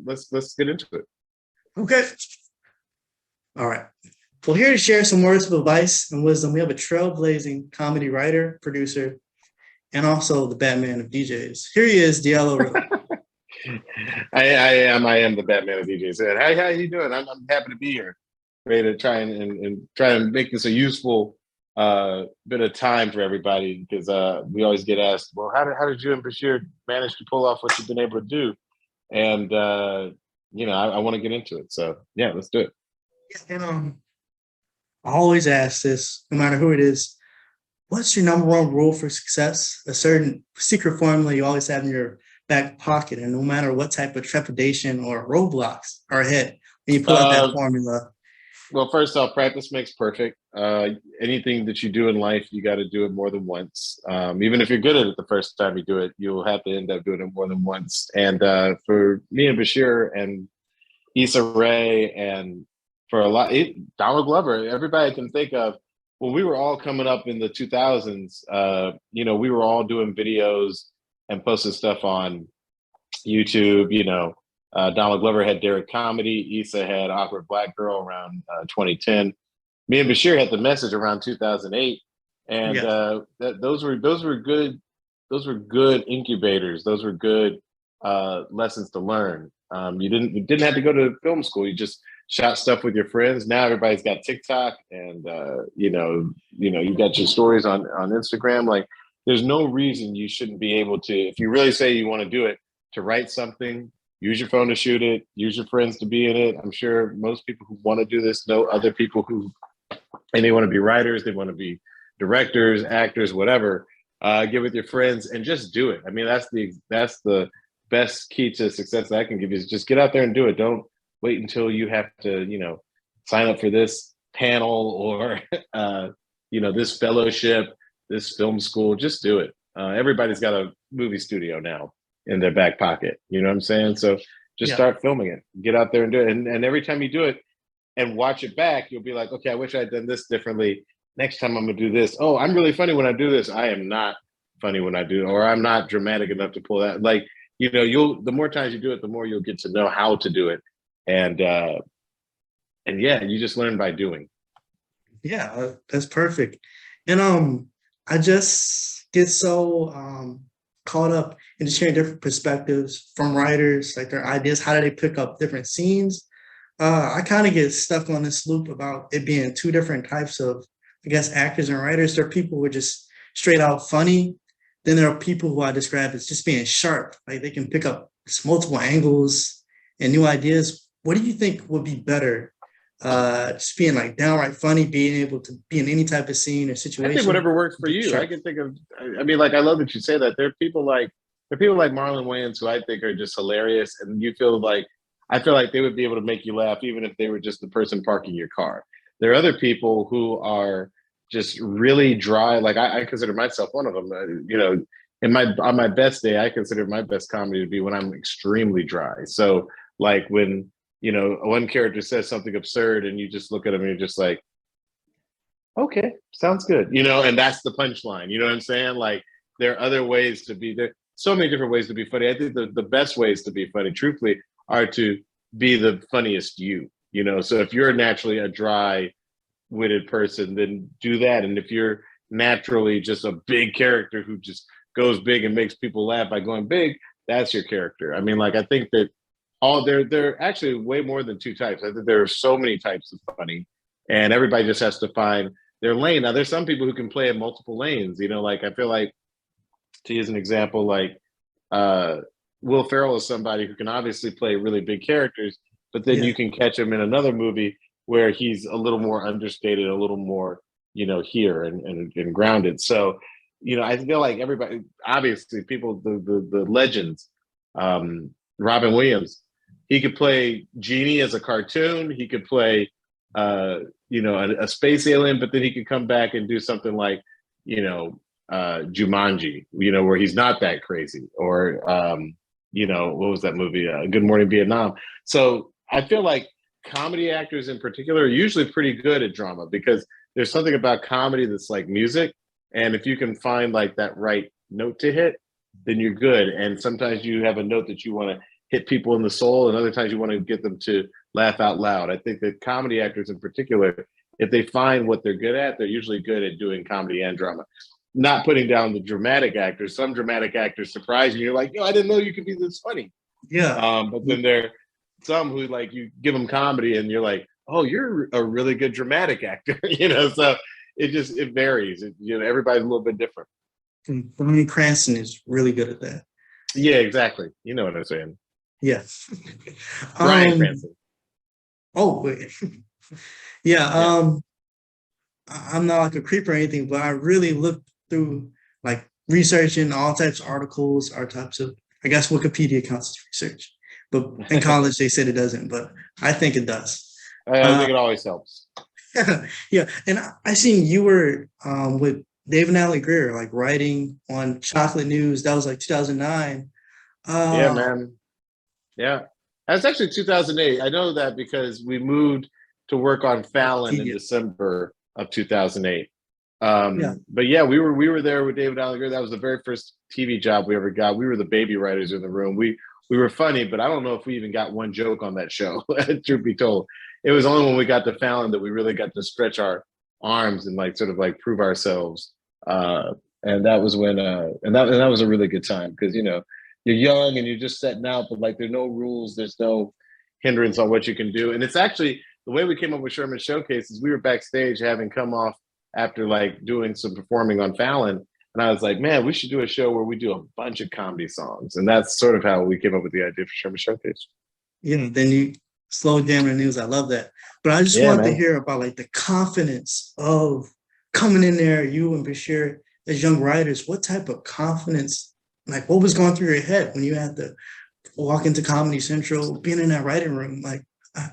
let's get into it. Okay. All right. Well, here to share some words of advice and wisdom, we have a trailblazing comedy writer, producer, and also the Batman of DJs. Here he is, Diallo Riddle. I am the Batman of DJs. How you doing? I'm happy to be here, ready to try and try and make this a useful bit of time for everybody, because we always get asked, well, how did you and Bashir manage to pull off what you've been able to do? And I want to get into it. So yeah, let's do it. And I always ask this, no matter who it is, what's your number one rule for success? A certain secret formula you always have in your back pocket, and no matter what type of trepidation or roadblocks are ahead, when you pull out that formula. Well, first off, practice makes perfect. Anything that you do in life, you got to do it more than once. Even if you're good at it the first time you do it, you'll have to end up doing it more than once. And for me and Bashir and Issa Rae, and for Donald Glover, everybody can think of, when we were all coming up in the 2000s, we were all doing videos and posting stuff on YouTube. Donald Glover had Derek Comedy, Issa had Awkward Black Girl around 2010. Me and Bashir had The Message around 2008, and Yes. those were good incubators. Those were good lessons to learn. You didn't have to go to film school. You just shot stuff with your friends. Now everybody's got TikTok, and you got your stories on Instagram. Like, there's no reason you shouldn't be able to, if you really say you want to do it, to write something. Use your phone to shoot it. Use your friends to be in it. I'm sure most people who want to do this know other people and they want to be writers. They want to be directors, actors, whatever. Get with your friends and just do it. I mean, that's the best key to success that I can give you, is just get out there and do it. Don't wait until you have to, sign up for this panel or, this fellowship, this film school. Just do it. Everybody's got a movie studio now in their back pocket. You know what I'm saying? So just start filming it. Get out there and do it. And every time you do it and watch it back, you'll be like, okay, I wish I'd done this differently. Next time I'm gonna do this. Oh, I'm really funny when I do this. I am not funny when I do it, or I'm not dramatic enough to pull that. Like, the more times you do it, the more you'll get to know how to do it. And yeah, you just learn by doing. Yeah, that's perfect. And I just get so caught up in just hearing different perspectives from writers, like their ideas. How do they pick up different scenes? I kind of get stuck on this loop about it being two different types of, I guess, actors and writers. There are people who are just straight out funny. Then there are people who I describe as just being sharp. Like, they can pick up just multiple angles and new ideas. What do you think would be better? Just being like downright funny, being able to be in any type of scene or situation. I think whatever works for you. Sure. I can think of, I mean, like, I love that you say that. There are people like Marlon Wayans who I think are just hilarious, and I feel like they would be able to make you laugh even if they were just the person parking your car. There are other people who are just really dry. Like, I consider myself one of them. On my best day, I consider my best comedy to be when I'm extremely dry. So, like, when one character says something absurd and you just look at them and you're just like, okay, sounds good. And that's the punchline. You know what I'm saying? Like, there are other ways to be there. So many different ways to be funny. I think the best ways to be funny, truthfully, are to be the funniest you. So if you're naturally a dry-witted person, then do that. And if you're naturally just a big character who just goes big and makes people laugh by going big, that's your character. I mean, like, I think that there are actually way more than two types. I think there are so many types of funny, and everybody just has to find their lane. Now, there's some people who can play in multiple lanes. Like, I feel like, to use an example, like Will Ferrell is somebody who can obviously play really big characters, but then you can catch him in another movie where he's a little more understated, a little more, here and grounded. So, I feel like everybody, obviously, people, the legends, Robin Williams, he could play Genie as a cartoon. He could play, a space alien, but then he could come back and do something like, Jumanji, where he's not that crazy, or, what was that movie? Good Morning Vietnam. So I feel like comedy actors in particular are usually pretty good at drama, because there's something about comedy that's like music. And if you can find like that right note to hit, then you're good. And sometimes you have a note that you want to hit people in the soul, and other times you want to get them to laugh out loud. I think that comedy actors in particular, if they find what they're good at, they're usually good at doing comedy and drama. Not putting down the dramatic actors. Some dramatic actors surprise you. You're like, yo, I didn't know you could be this funny. Yeah. But then there are some who like you give them comedy and you're like, oh, you're a really good dramatic actor, so it varies. Everybody's a little bit different. Brian Cranston is really good at that. Yeah, exactly. You know what I'm saying. Yeah. Brian Cranston. Oh, wait. Yeah. I'm not like a creep or anything, but I really looked through like researching all types of articles, all types of, I guess Wikipedia counts as research, but in college they said it doesn't, but I think it does. I think it always helps. Yeah, and I seen you were with Dave and Allie Greer, like writing on Chocolate News. That was like 2009. Yeah, man. Yeah, that's actually 2008. I know that because we moved to work on Fallon in December of 2008. But yeah, we were there with David Allen Greer. That was the very first TV job we ever got. We were the baby writers in the room. We were funny, but I don't know if we even got one joke on that show. Truth be told, it was only when we got to Fallon that we really got to stretch our arms and like sort of like prove ourselves. And that was when and that was a really good time because you're young and you're just setting out, but like there's no rules, there's no hindrance on what you can do. And it's actually the way we came up with Sherman Showcase is we were backstage having come off after like doing some performing on Fallon. And I was like, man, we should do a show where we do a bunch of comedy songs. And that's sort of how we came up with the idea for Sherman Showcase. Yeah, then you slow down the news. I love that. But I just wanted to hear about like the confidence of coming in there, you and Bashir as young writers. What type of confidence, like what was going through your head when you had to walk into Comedy Central, being in that writing room? Like,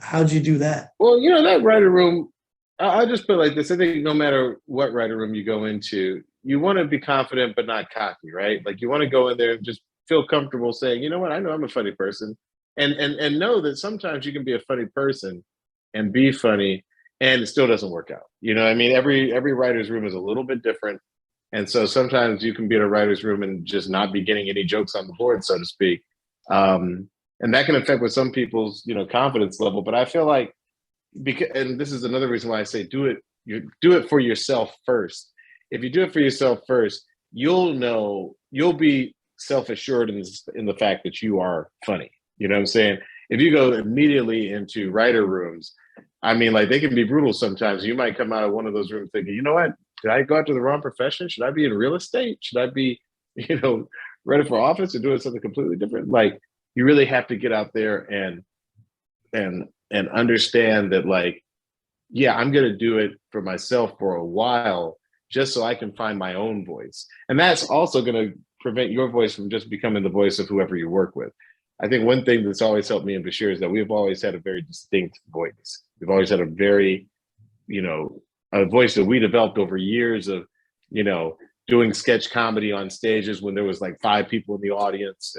how'd you do that? Well, that writer room, I'll just put it like this. I think no matter what writer room you go into, you want to be confident but not cocky, right? Like you want to go in there and just feel comfortable saying, you know what, I know I'm a funny person. And know that sometimes you can be a funny person and be funny and it still doesn't work out. I mean, every writer's room is a little bit different. And so sometimes you can be in a writer's room and just not be getting any jokes on the board, so to speak. And that can affect with some people's, confidence level. But I feel like, and this is another reason why I say do it for yourself first. If you do it for yourself first, you'll be self-assured in the fact that you are funny. You know what I'm saying? If you go immediately into writer rooms, I mean, like they can be brutal sometimes. You might come out of one of those rooms thinking, you know what? Did I go out to the wrong profession? Should I be in real estate? Should I be, running for office or doing something completely different? Like you really have to get out there and understand that like, yeah, I'm going to do it for myself for a while, just so I can find my own voice. And that's also going to prevent your voice from just becoming the voice of whoever you work with. I think one thing that's always helped me and Bashir is that we've always had a very distinct voice. We've always had a very, a voice that we developed over years of, doing sketch comedy on stages when there was like 5 people in the audience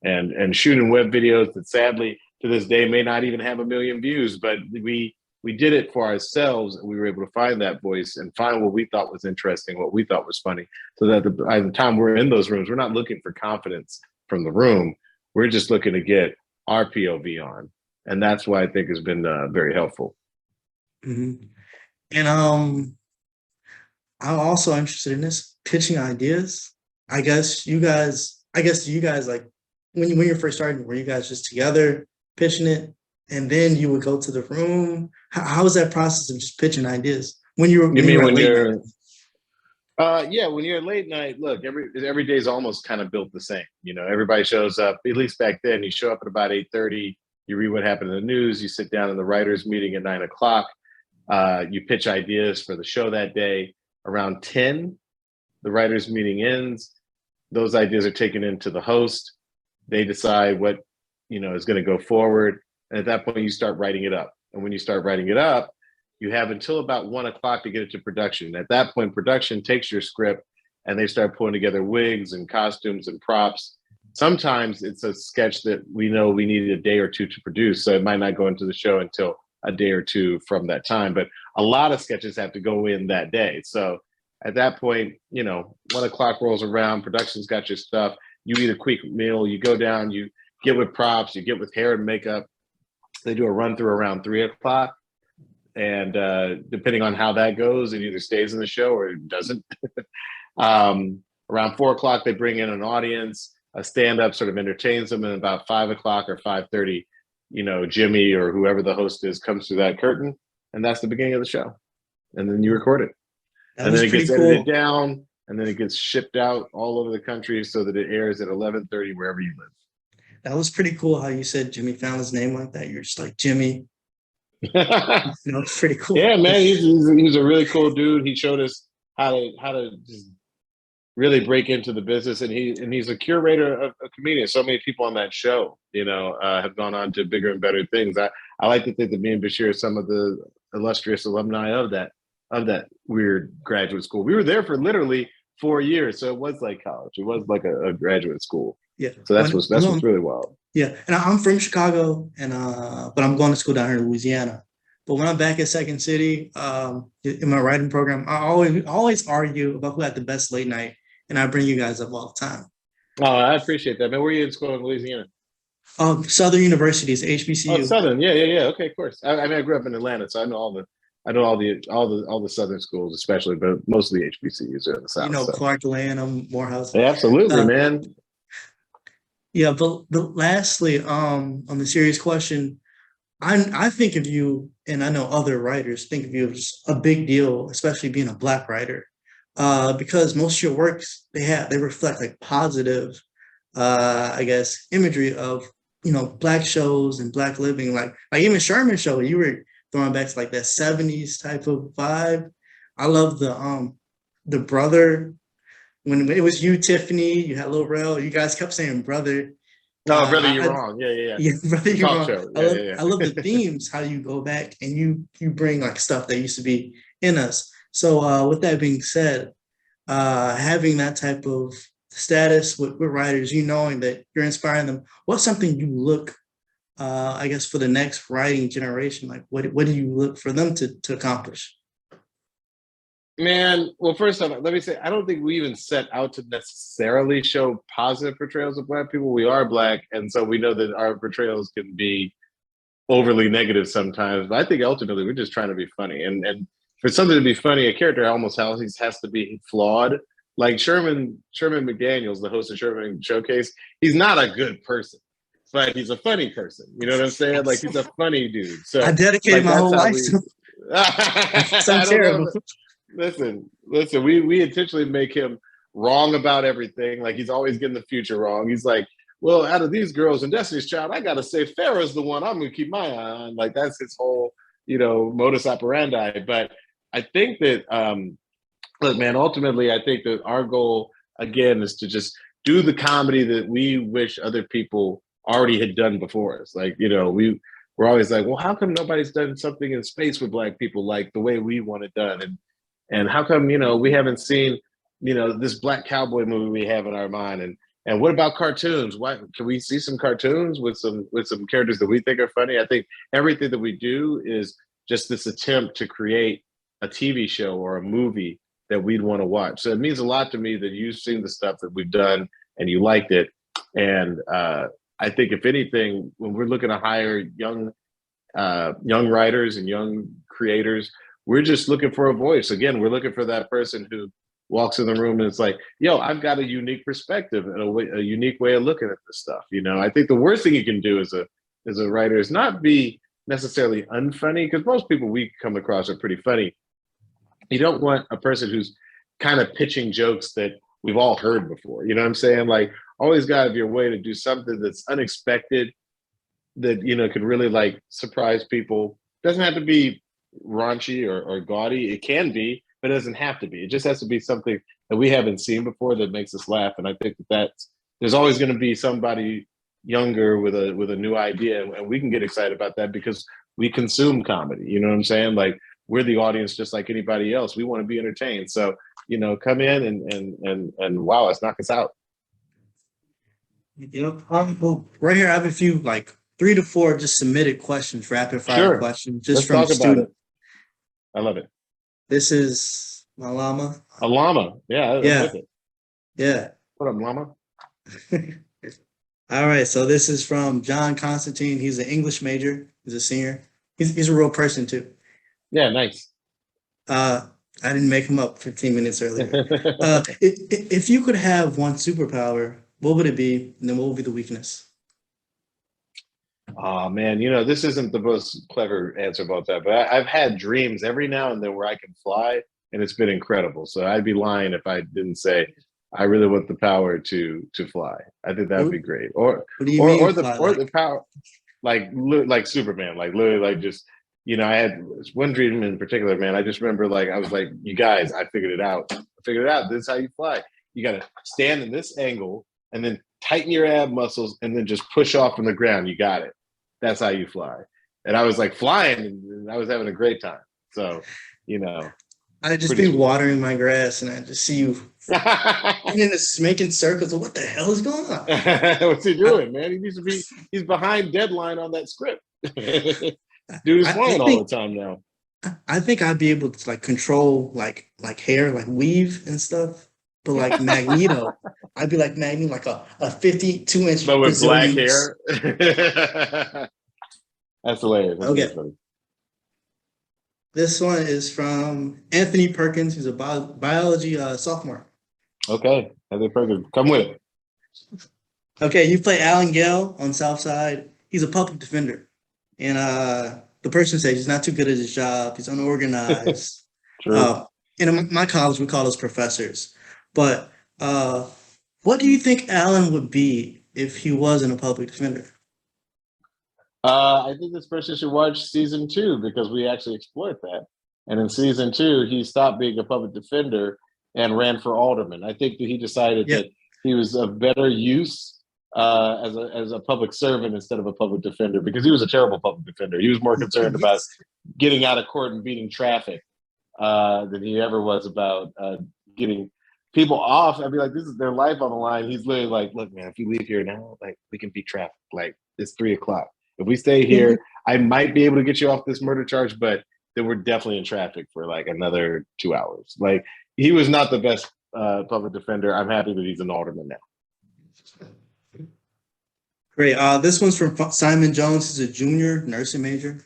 and shooting web videos that sadly to this day may not even have 1 million views, but we did it for ourselves and we were able to find that voice and find what we thought was interesting, what we thought was funny, so that by the time we're in those rooms, we're not looking for confidence from the room. We're just looking to get our POV on. And that's why I think has been very helpful. Mm-hmm. And I'm also interested in this pitching ideas. I guess you guys like when you're first starting, were you guys just together pitching it and then you would go to the room? How was that process of just pitching ideas when you were? When you're when you're late night, look, every day is almost kind of built the same. Everybody shows up, at least back then, you show up at about 8:30, you read what happened in the news, you sit down in the writers' meeting at 9 o'clock, you pitch ideas for the show that day. Around 10, the writers' meeting ends. Those ideas are taken into the host. They decide what, is going to go forward. And at that point, you start writing it up. And when you start writing it up, you have until about 1 o'clock to get it to production. At that point, production takes your script and they start pulling together wigs and costumes and props. Sometimes it's a sketch that we know we needed a day or two to produce, so it might not go into the show until a day or two from that time. But a lot of sketches have to go in that day. So at that point, 1 o'clock rolls around, production's got your stuff. You eat a quick meal, you go down, you get with props, you get with hair and makeup. They do a run through around 3 o'clock. And depending on how that goes, it either stays in the show or it doesn't. Around 4 o'clock, they bring in an audience. A stand-up sort of entertains them, and about 5 o'clock or 5:30, Jimmy or whoever the host is comes through that curtain, and that's the beginning of the show. And then you record it, and then it gets edited down, and then it gets shipped out all over the country so that it airs at 11:30 wherever you live. That was pretty cool how you said Jimmy Fallon's name like that. You're just like, Jimmy. It's pretty cool. Yeah, man, he's a really cool dude. He showed us how to just really break into the business, and he's a curator of comedians. So many people on that show, have gone on to bigger and better things. I like to think that me and Bashir are some of the illustrious alumni of that weird graduate school. We were there for literally 4 years, so it was like college. It was like a graduate school. Yeah. So that's what's really wild. Yeah, and I'm from Chicago, and but I'm going to school down here in Louisiana. But when I'm back at Second City, in my writing program, I always argue about who had the best late night, and I bring you guys up all the time. Oh, I appreciate that, man. Where are you in school in Louisiana? Southern Universities, HBCU. Oh, Southern, yeah. Okay, of course. I mean, I grew up in Atlanta, so I know all the Southern schools, especially, but mostly HBCUs are in the South. Clark, Lanham, Morehouse. Yeah, absolutely, man. Yeah, but lastly, on the serious question, I think of you, and I know other writers think of you as a big deal, especially being a Black writer, because most of your works they reflect like positive, I guess, imagery of Black shows and Black living, like even Sherman's show. You were throwing back to like that 70s type of vibe. I love the brother. When it was you, Tiffany, you had Lil Rel, you guys kept saying brother. No, brother, you're wrong. Yeah. Yeah, brother, you're wrong. I love the themes, how you go back and you bring like stuff that used to be in us. So with that being said, having that type of status with writers, knowing that you're inspiring them, what's something you look, I guess, for the next writing generation? Like what do you look for them to accomplish? Man, well, first off, let me say, I don't think we even set out to necessarily show positive portrayals of Black people. We are Black, and so we know that our portrayals can be overly negative sometimes. But I think ultimately we're just trying to be funny. And for something to be funny, a character almost always has to be flawed. Like Sherman McDaniels, the host of Sherman Showcase, he's not a good person, but he's a funny person. You know what I'm saying? Like, he's a funny dude. So I dedicated my whole life to him. So terrible. Listen, we intentionally make him wrong about everything. Like, he's always getting the future wrong. He's like, well, out of these girls in Destiny's Child, I got to say Farrah's the one I'm going to keep my eye on. Like, that's his whole, modus operandi. But I think that, look, man, ultimately, I think that our goal, again, is to just do the comedy that we wish other people already had done before us. Like, we're always like, well, how come nobody's done something in space with Black people like the way we want it done? And how come, we haven't seen, this Black cowboy movie we have in our mind? And what about cartoons? Why can we see some cartoons with some characters that we think are funny? I think everything that we do is just this attempt to create a TV show or a movie that we'd want to watch. So it means a lot to me that you've seen the stuff that we've done and you liked it. And I think if anything, when we're looking to hire young writers and young creators, we're just looking for a voice. Again, we're looking for that person who walks in the room and it's like, yo, I've got a unique perspective and a unique way of looking at this stuff. I think the worst thing you can do as a writer is not be necessarily unfunny, because most people we come across are pretty funny. You don't want a person who's kind of pitching jokes that we've all heard before. You know what I'm saying? Like, always got to be a way to do something that's unexpected, that, could really like surprise people. Doesn't have to be raunchy or gaudy. It can be, but it doesn't have to be. It just has to be something that we haven't seen before that makes us laugh. And I think there's always going to be somebody younger with a new idea, and we can get excited about that because we consume comedy. You know what I'm saying? Like, we're the audience just like anybody else. We want to be entertained. So, come in and wow, let's knock us out. Well, right here I have a few, like 3 to 4 just submitted questions, rapid fire questions, just let's from students. I love it. This is my llama. A llama. Yeah. Yeah. With it. Yeah. What up, llama? All right, so this is from John Constantine. He's an English major. He's a senior. He's a real person too. Yeah, nice. Uh, I didn't make him up 15 minutes earlier. If you could have one superpower, what would it be? And then what would be the weakness? Oh man, this isn't the most clever answer about that, but I've had dreams every now and then where I can fly, and it's been incredible. So I'd be lying if I didn't say I really want the power to fly. I think that'd What, be great. Or what do you or mean or the fly or the like? power like Superman, like literally like just I had one dream in particular, man. I just remember like I was like, you guys, I figured it out. I figured it out. This is how you fly. You gotta stand in this angle and then tighten your ab muscles and then just push off from the ground. You got it. That's how you fly. And I was like flying and I was having a great time. So, you know, I just pretty be sweet. watering my grass and I just see you and then it's making circles. What the hell is going on? What's he I, doing, man? He's behind deadline on that script. Dude is I flying all think the time now. I think I'd be able to like control like hair, like weave and stuff. But like Magneto, I'd be like Magneto, like a 52-inch But with black Brazilian. hair. That's hilarious. That's really Okay. funny. This one is from Anthony Perkins. He's a biology sophomore. Okay. Heather Perkins. Come with it. Okay, you play Alan Gale on Southside. He's a public defender. And the person says he's not too good at his job. He's unorganized. True. Uh, in my college, we call those professors. But what do you think Alan would be if he wasn't a public defender? I think this person should watch season 2 because we actually exploit that. And in season 2, he stopped being a public defender and ran for alderman. I think that he decided Yep. that he was of better use as a public servant instead of a public defender because he was a terrible public defender. He was more concerned about getting out of court and beating traffic than he ever was about getting people off. I'd be like, this is their life on the line. He's literally like, look, man, if we leave here now, like we can beat traffic. Like it's 3 o'clock. If we stay here, I might be able to get you off this murder charge, but then we're definitely in traffic for like another 2 hours. Like he was not the best public defender. I'm happy that he's an alderman now. Great. This one's from Simon Jones. He's a junior nursing major.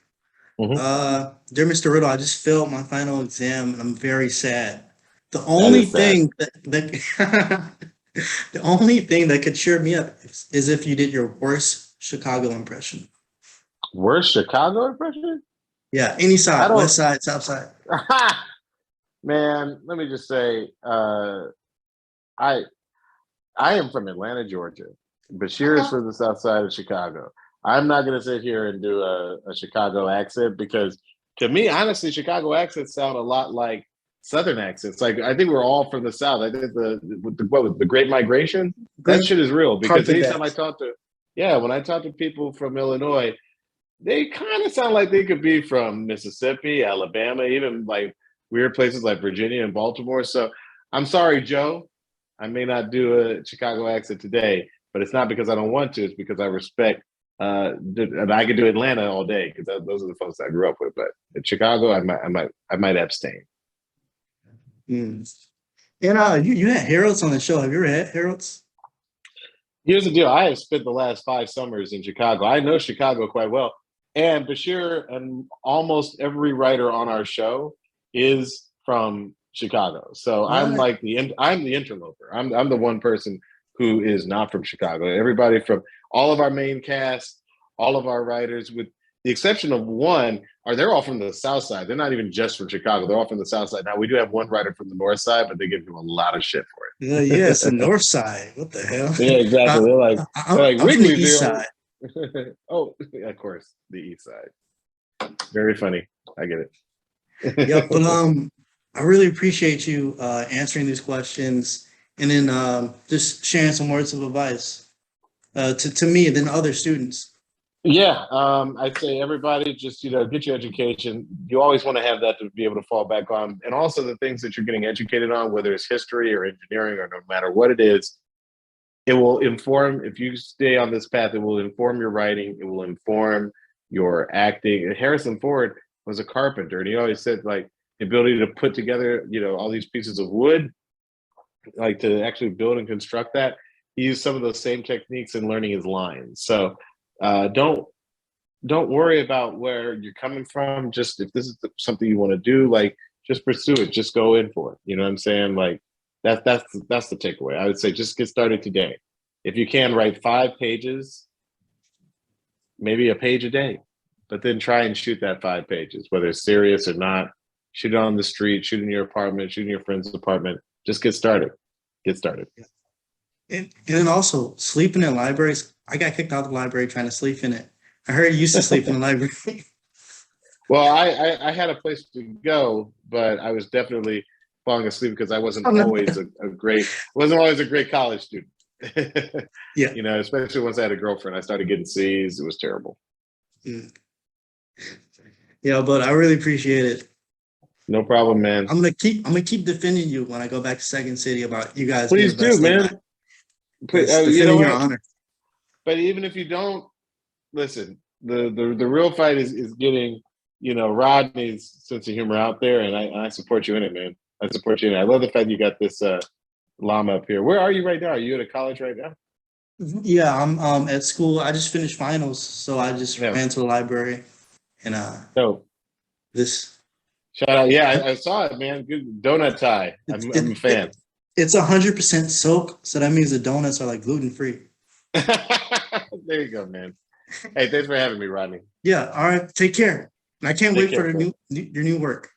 Mm-hmm. Dear Mr. Riddle, I just failed my final exam and I'm very sad. The That only is sad. thing that the only thing that could cheer me up is if you did your worst Chicago impression. Worst Chicago impression? Yeah, any I side, don't. west side, south side. Man, let me just say, I I am from Atlanta, Georgia. Bashir is from the south side of Chicago. I'm not going to sit here and do a Chicago accent because, to me, honestly, Chicago accents sound a lot like Southern accents. Like I think we're all from the South. I think what was the Great Migration? That Great shit is real because carpet anytime back. I talk to, yeah, when I talk to people from Illinois, they kind of sound like they could be from Mississippi, Alabama, even like weird places like Virginia and Baltimore. So I'm sorry, Joe. I may not do a Chicago accent today, but it's not because I don't want to. It's because I respect. And I could do Atlanta all day because those are the folks I grew up with. But in Chicago, I might abstain. Mm. And you had Harold's on the show. Have you ever had Harold's? Here's the deal: I have spent the last 5 summers in Chicago. I know Chicago quite well, and Bashir and almost every writer on our show is from Chicago. So I'm What? like I'm the interloper. I'm the one person who is not from Chicago. Everybody from all of our main cast, all of our writers, with the exception of one, they're all from the South Side. They're not even just from Chicago. They're all from the South Side. Now we do have one writer from the North Side, but they give him a lot of shit for Yeah, it's the it. North Side. What the hell? Yeah, exactly. uh, They're like I'm from the Wrigley's East here. Side. Oh, of course, the East Side. Very funny. I get Yep. But it. I really appreciate you answering these questions and then just sharing some words of advice to me and then other students. Yeah, I'd say everybody just get your education. You always want to have that to be able to fall back on, and also the things that you're getting educated on, whether it's history or engineering or no matter what it is, it will inform. If you stay on this path, it will inform your writing. It will inform your acting. Harrison Ford was a carpenter, and he always said like the ability to put together all these pieces of wood, like to actually build and construct that. he used some of those same techniques in learning his lines. So don't worry about where you're coming from. Just if this is something you want to do, like just pursue it. Just go in for it. You know what I'm saying? Like that's the takeaway. I would say just get started today. If you can write 5 pages, maybe a page a day, but then try and shoot that 5 pages, whether it's serious or not. Shoot it on the street, shoot in your apartment, shoot in your friend's apartment. Just get started. Get started. And then also sleeping in libraries. I got kicked out of the library trying to sleep in it. I heard you used to sleep in the library. Well, I had a place to go, but I was definitely falling asleep because I wasn't always a great college student. Yeah. You know, especially once I had a girlfriend, I started getting C's. It was terrible. Yeah, but I really appreciate it. No problem, man. I'm gonna keep defending you when I go back to Second City about you guys. Please do, man. Please, defending your honor. But even if you don't, listen, the real fight is getting, you know, Rodney's sense of humor out there, and I support you in it, man. I support you in it. I love the fact you got this llama up here. Where are you right now? Are you at a college right now? Yeah, I'm at school. I just finished finals, so I just ran to the library and this. Shout out. Yeah, I saw it, man. Good donut tie. I'm a fan. It's 100% silk, so that means the donuts are like gluten free. There you go, man. Hey, thanks for having me, Rodney. Yeah. All right. Take care. And I can't wait for your new work.